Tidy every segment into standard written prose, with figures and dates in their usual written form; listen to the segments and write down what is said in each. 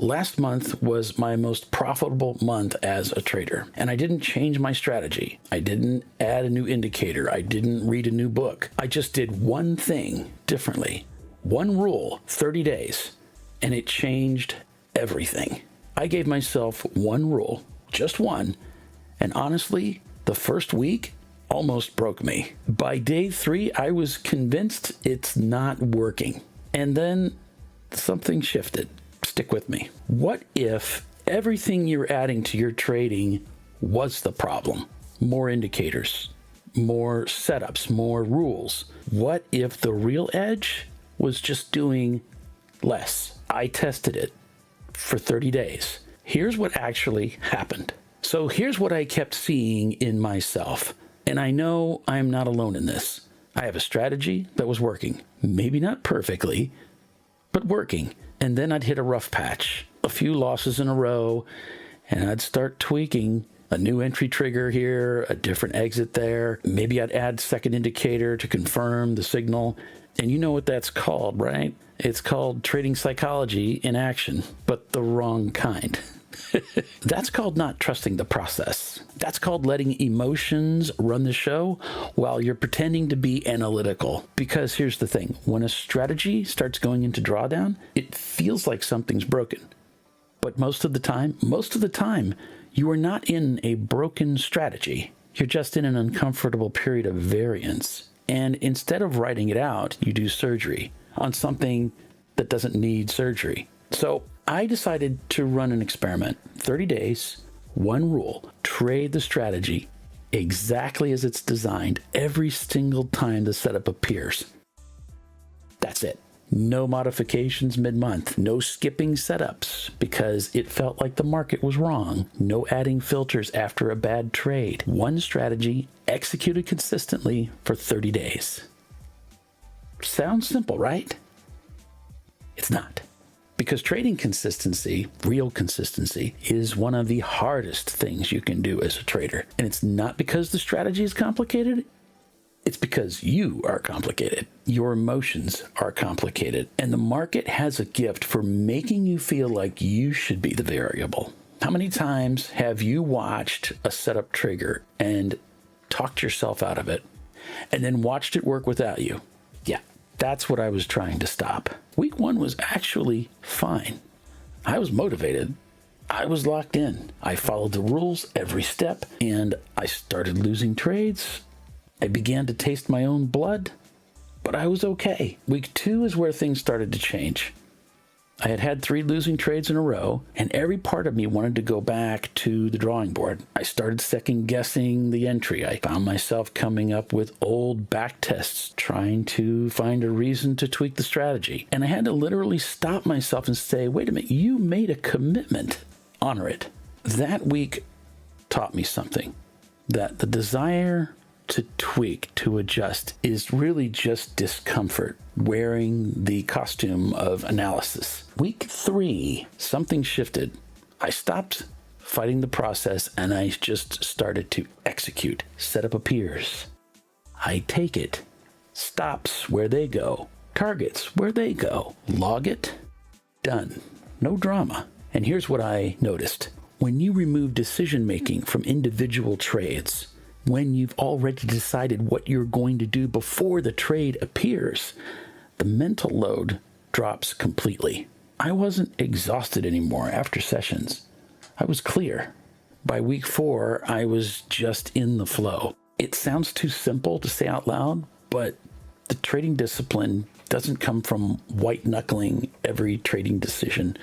Last month was my most profitable month as a trader, and I didn't change my strategy. I didn't add a new indicator. I didn't read a new book. I just did one thing differently. One rule, 30 days, and it changed everything. I gave myself one rule, just one, and honestly, the first week almost broke me. By day 3, I was convinced it's not working. And then something shifted. Stick with me. What if everything you're adding to your trading was the problem? More indicators, more setups, more rules. What if the real edge was just doing less? I tested it for 30 days. Here's what actually happened. So here's what I kept seeing in myself. And I know I'm not alone in this. I have a strategy that was working. Maybe not perfectly, but working. And then I'd hit a rough patch, a few losses in a row, and I'd start tweaking a new entry trigger here, a different exit there. Maybe I'd add second indicator to confirm the signal. And you know what that's called, right? It's called trading psychology in action, but the wrong kind. That's called not trusting the process. That's called letting emotions run the show while you're pretending to be analytical. Because here's the thing, when a strategy starts going into drawdown, it feels like something's broken. But most of the time, you are not in a broken strategy. You're just in an uncomfortable period of variance. And instead of writing it out, you do surgery on something that doesn't need surgery. So I decided to run an experiment. 30 days, one rule, trade the strategy exactly as it's designed every single time the setup appears. That's it. No modifications mid-month, no skipping setups because it felt like the market was wrong, no adding filters after a bad trade. One strategy executed consistently for 30 days. Sounds simple, right? It's not. Because trading consistency, real consistency, is one of the hardest things you can do as a trader. And it's not because the strategy is complicated. It's because you are complicated. Your emotions are complicated. And the market has a gift for making you feel like you should be the variable. How many times have you watched a setup trigger and talked yourself out of it and then watched it work without you? Yeah, that's what I was trying to stop. Week 1 was actually fine. I was motivated. I was locked in. I followed the rules every step, and I started losing trades. I began to taste my own blood, but I was okay. Week 2 is where things started to change. I had had 3 losing trades in a row, and every part of me wanted to go back to the drawing board. I started second-guessing the entry. I found myself coming up with old back tests, trying to find a reason to tweak the strategy. And I had to literally stop myself and say, wait a minute, you made a commitment. Honor it. That week taught me something, that the desire to tweak, to adjust, is really just discomfort, wearing the costume of analysis. Week 3, something shifted. I stopped fighting the process and I just started to execute. Setup appears. I take it. Stops where they go. Targets where they go. Log it. Done. No drama. And here's what I noticed. When you remove decision-making from individual trades, when you've already decided what you're going to do before the trade appears, the mental load drops completely. I wasn't exhausted anymore after sessions. I was clear. By week 4, I was just in the flow. It sounds too simple to say out loud, but the trading discipline doesn't come from white-knuckling every trading decision,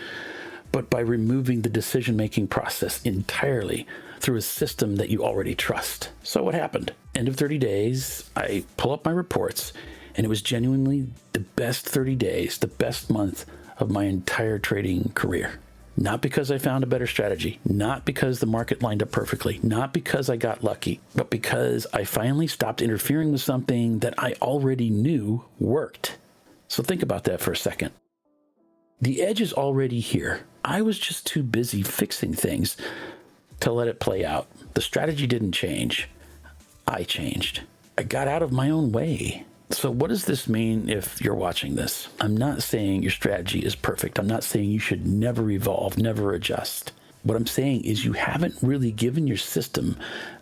but by removing the decision-making process entirely through a system that you already trust. So what happened? End of 30 days, I pull up my reports, and it was genuinely the best 30 days, the best month of my entire trading career. Not because I found a better strategy, not because the market lined up perfectly, not because I got lucky, but because I finally stopped interfering with something that I already knew worked. So think about that for a second. The edge is already here. I was just too busy fixing things to let it play out. The strategy didn't change. I changed. I got out of my own way. So what does this mean if you're watching this? I'm not saying your strategy is perfect. I'm not saying you should never evolve, never adjust. What I'm saying is you haven't really given your system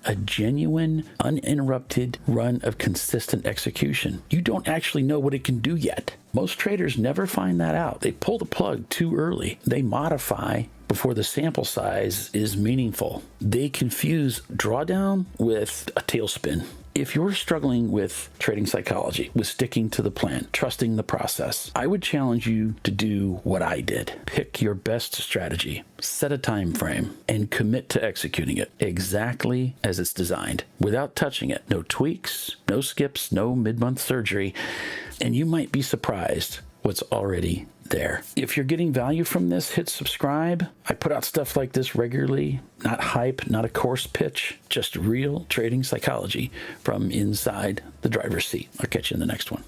a genuine, uninterrupted run of consistent execution. You don't actually know what it can do yet. Most traders never find that out. They pull the plug too early. They modify before the sample size is meaningful. They confuse drawdown with a tailspin. If you're struggling with trading psychology, with sticking to the plan, trusting the process, I would challenge you to do what I did. Pick your best strategy, set a time frame, and commit to executing it exactly as it's designed, without touching it. No tweaks, no skips, no mid-month surgery, and you might be surprised what's already there. If you're getting value from this, hit subscribe. I put out stuff like this regularly, not hype, not a course pitch, just real trading psychology from inside the driver's seat. I'll catch you in the next one.